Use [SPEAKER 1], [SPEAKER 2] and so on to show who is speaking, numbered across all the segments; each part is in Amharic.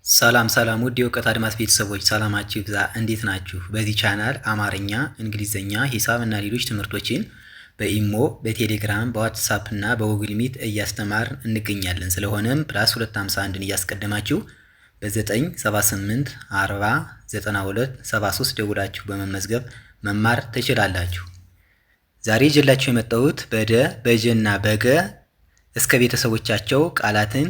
[SPEAKER 1] ሰላም ሰላም ውድ የእውቀት አድማስ ቤተሰቦች ሰላማችሁ ይብዛ። እንዴት ናችሁ? በዚህ ቻናል አማርኛ፣ እንግሊዝኛ፣ ሂሳብ እና ሌሎች ትምህርቶችን በኢሞ፣ በቴሌግራም፣ በዋትሳፕ እና በጉግል ሚት እያስተማርን እንገኛለን። ስለሆነም ፕላስ 251ን እያስቀደማችሁ በ978 40 92 73 ደውላችሁ በመመዝገብ መማር ትችላላችሁ። ዛሬ ይዤላችሁ የመጣሁት በደ በጀ እና በገ እስከ ቤተሰቦቻቸው ቃላትን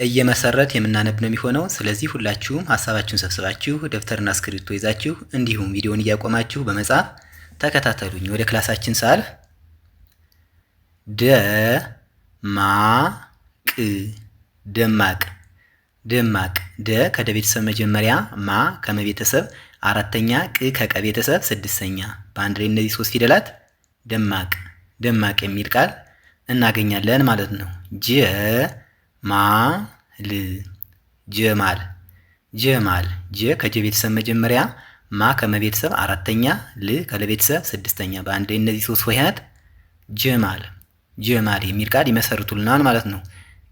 [SPEAKER 1] እየመሰረት የምናነብ ነው የሚሆነው። ስለዚህ ሁላችሁም ሀሳባችሁን ሰብስባችሁ ደብተርና እስክሪብቶ ይዛችሁ እንዲሁም ቪዲዮውን እያቆማችሁ በመጻፍ ተከታተሉኝ። ወደ ክላሳችን ሳልፍ ደማቅ ደማቅ ደማቅ ደ ከደ ቤተሰብ መጀመሪያ፣ ማ ከመቤተሰብ አራተኛ፣ ቅ ከቀ ቤተሰብ ስድስተኛ። በአንድ ላይ እነዚህ ሶስት ፊደላት ደማቅ ደማቅ የሚል ቃል እናገኛለን ማለት ነው። ማል ጀማል ጀማል ጀ ከጀ ቤተሰብ መጀመሪያ፣ ማ ከመቤተሰብ አራተኛ፣ ል ከለቤተሰብ ስድስተኛ። በአንድ ላይ እነዚህ ሶስት ሆሄያት ጀማል ጀማል የሚል ቃል ይመሰርቱልናል ማለት ነው።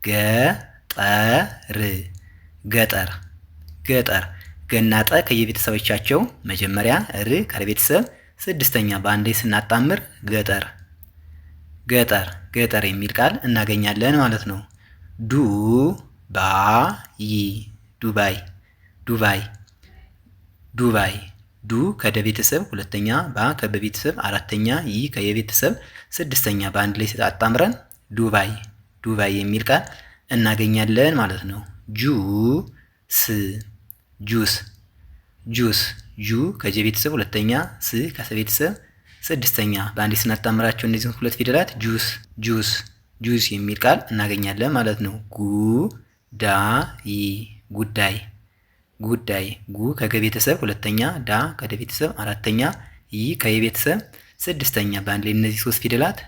[SPEAKER 1] ገጠር ገጠር ገጠር ገና ጠ ከየቤተሰቦቻቸው መጀመሪያ፣ ር ከለቤተሰብ ስድስተኛ። በአንድ ላይ ስናጣምር ገጠር ገጠር ገጠር የሚል ቃል እናገኛለን ማለት ነው። ዱባይ ዱባይ ዱባይ ዱባይ ዱ ከደ ቤተሰብ ሁለተኛ፣ ባ ከበቤተሰብ አራተኛ፣ ይ ከየቤተሰብ ስድስተኛ። በአንድ ላይ አጣምረን ዱባይ ዱባይ የሚል ቃል እናገኛለን ማለት ነው። ጁስ ጁስ ጁስ ጁ ከጀ ቤተሰብ ሁለተኛ፣ ስ ከሰቤተሰብ ስድስተኛ። በአንድ ላይ ስናጣምራቸው እነዚህን ሁለት ፊደላት ጁስ ጁስ ጁስ የሚል ቃል እናገኛለን ማለት ነው። ጉዳይ ጉዳይ ጉዳይ ጉ ከገ ቤተሰብ ሁለተኛ፣ ዳ ከደ ቤተሰብ አራተኛ፣ ይ ከየቤተሰብ ስድስተኛ። በአንድ ላይ እነዚህ ሶስት ፊደላት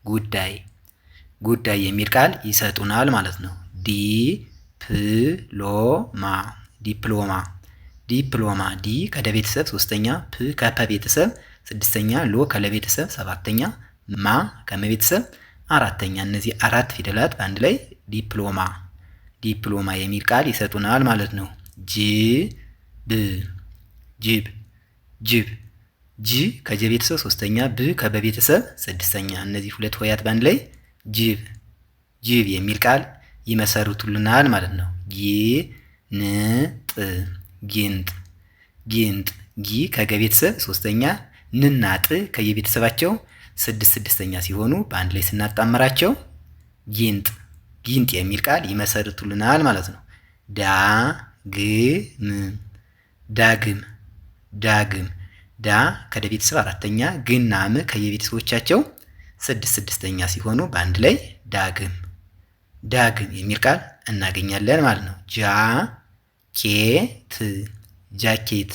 [SPEAKER 1] ጉዳይ ጉዳይ የሚል ቃል ይሰጡናል ማለት ነው። ዲፕሎማ ዲፕሎማ ዲፕሎማ ዲ ከደ ቤተሰብ ሶስተኛ፣ ፕ ከፐ ቤተሰብ ስድስተኛ፣ ሎ ከለቤተሰብ ሰባተኛ፣ ማ ከመቤተሰብ አራተኛ። እነዚህ አራት ፊደላት በአንድ ላይ ዲፕሎማ ዲፕሎማ የሚል ቃል ይሰጡናል ማለት ነው። ጅብ ጅብ ጅብ ጅ ከጀ ቤተሰብ ሶስተኛ፣ ብ ከበቤተሰብ ስድስተኛ። እነዚህ ሁለት ሆሄያት በአንድ ላይ ጅብ ጅብ የሚል ቃል ይመሰርቱልናል ማለት ነው። ጊንጥ ጊንጥ ጊንጥ ጊ ከገ ቤተሰብ ሶስተኛ፣ ንና ጥ ከየቤተሰባቸው ስድስተኛ ሲሆኑ በአንድ ላይ ስናጣምራቸው ጊንጥ ጊንጥ የሚል ቃል ይመሰርቱልናል ማለት ነው። ዳግም ዳግም ዳግም ዳ ከደ ቤተሰብ አራተኛ፣ ግና ም ከየቤተሰቦቻቸው ስድስተኛ ሲሆኑ በአንድ ላይ ዳግም ዳግም የሚል ቃል እናገኛለን ማለት ነው። ጃኬት ጃኬት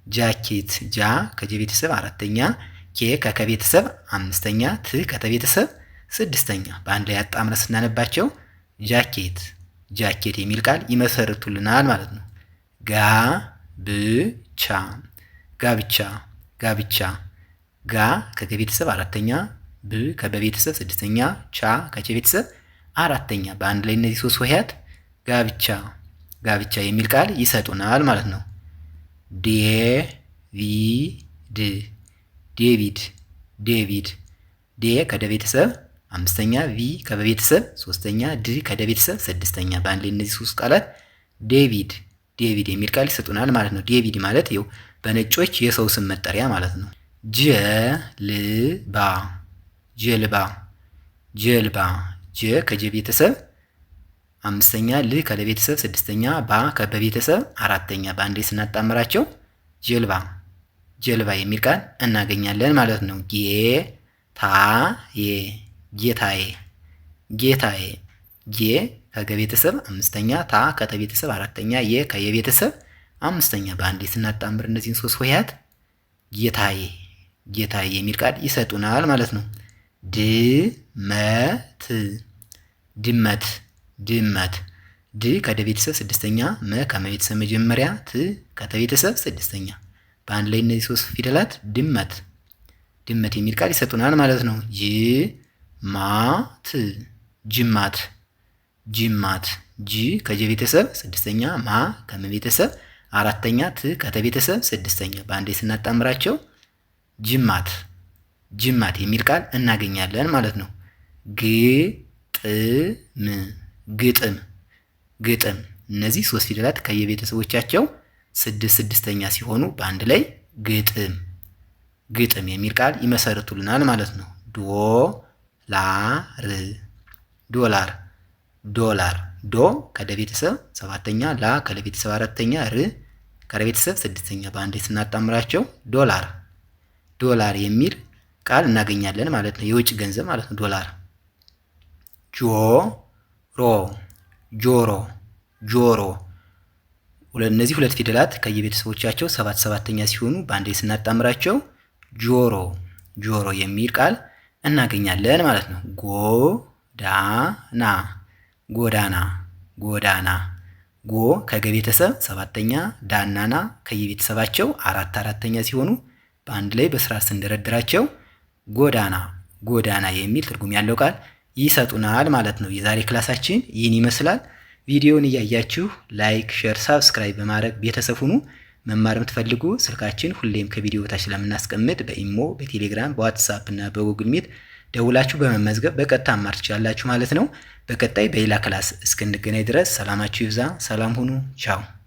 [SPEAKER 1] ጃኬት ጃ ከጀ ቤተሰብ አራተኛ፣ ኬ ከከቤተሰብ አምስተኛ፣ ት ከተቤተሰብ ስድስተኛ። በአንድ ላይ አጣምረ ስናነባቸው ጃኬት ጃኬት የሚል ቃል ይመሰርቱልናል ማለት ነው። ጋብቻ ጋብቻ ጋብቻ ጋ ከገቤተሰብ አራተኛ፣ ብ ከበቤተሰብ ስድስተኛ፣ ቻ ከቸ ቤተሰብ አራተኛ። በአንድ ላይ እነዚህ ሶስት ሆሄያት ጋብቻ ጋብቻ የሚል ቃል ይሰጡናል ማለት ነው። ዴቪድ ዴቪድ ዴቪድ ዴ ከደ ቤተሰብ አምስተኛ፣ ቪ ከበቤተሰብ ሶስተኛ፣ ድ ከደ ቤተሰብ ስድስተኛ። በአንድ ላይ እነዚህ ሶስት ቃላት ዴቪድ ዴቪድ የሚል ቃል ይሰጡናል ማለት ነው። ዴቪድ ማለት ይኸው በነጮች የሰው ስም መጠሪያ ማለት ነው። ጀልባ ጀልባ ጀልባ ጀ ከጀ ቤተሰብ አምስተኛ፣ ል ከለ ቤተሰብ ስድስተኛ፣ ባ ከበቤተሰብ አራተኛ። በአንድ ላይ ስናጣምራቸው ጀልባ ጀልባ የሚል ቃል እናገኛለን ማለት ነው። ጌታዬ ጌታዬ ጌታዬ ጌ ከገ ቤተሰብ አምስተኛ፣ ታ ከተ ቤተሰብ አራተኛ፣ የ ከየቤተሰብ አምስተኛ። በአንድ ላይ ስናጣምር እነዚህን ሶስት ሆሄያት ጌታዬ ጌታዬ የሚል ቃል ይሰጡናል ማለት ነው። ድመት ድመት ድመት ድ ከደ ቤተሰብ ስድስተኛ፣ መ ከመቤተሰብ መጀመሪያ፣ ት ከተ ቤተሰብ ስድስተኛ። በአንድ ላይ እነዚህ ሶስት ፊደላት ድመት ድመት የሚል ቃል ይሰጡናል ማለት ነው። ጅማት ጅማት ጅማት ጂ ከጀ ቤተሰብ ስድስተኛ ማ ከመ ቤተሰብ አራተኛ ት ከተ ቤተሰብ ስድስተኛ በአንዴ ስናጣምራቸው ጅማት ጅማት የሚል ቃል እናገኛለን ማለት ነው። ግጥም ግጥም ግጥም እነዚህ ሶስት ፊደላት ከየቤተሰቦቻቸው ስድስተኛ ሲሆኑ በአንድ ላይ ግጥም ግጥም የሚል ቃል ይመሰርቱልናል ማለት ነው። ዶላር ዶላር ዶላር ዶ ከደ ቤተሰብ ሰባተኛ ላ ከለ ቤተሰብ አራተኛ ር ከረ ቤተሰብ ስድስተኛ በአንድ ስናጣምራቸው ዶላር ዶላር የሚል ቃል እናገኛለን ማለት ነው። የውጭ ገንዘብ ማለት ነው ዶላር። ጆሮ ጆሮ ጆሮ እነዚህ ሁለት ፊደላት ከየቤተሰቦቻቸው ሰባተኛ ሲሆኑ በአንድ ስናጣምራቸው ጆሮ ጆሮ የሚል ቃል እናገኛለን ማለት ነው። ጎዳና ጎዳና ጎዳና ጎ ከገ ቤተሰብ ሰባተኛ ዳና ና ከየቤተሰባቸው አራተኛ ሲሆኑ በአንድ ላይ በስርዓት ስንደረድራቸው ጎዳና ጎዳና የሚል ትርጉም ያለው ቃል ይሰጡናል ማለት ነው። የዛሬ ክላሳችን ይህን ይመስላል። ቪዲዮውን እያያችሁ ላይክ፣ ሼር፣ ሳብስክራይብ በማድረግ ቤተሰብ ሁኑ። መማር የምትፈልጉ ስልካችን ሁሌም ከቪዲዮ በታች ስለምናስቀምጥ በኢሞ፣ በቴሌግራም፣ በዋትስአፕ እና በጉግል ሚት ደውላችሁ በመመዝገብ በቀጥታ መማር ትችላላችሁ ማለት ነው። በቀጣይ በሌላ ክላስ እስክንገናኝ ድረስ ሰላማችሁ ይብዛ። ሰላም ሁኑ። ቻው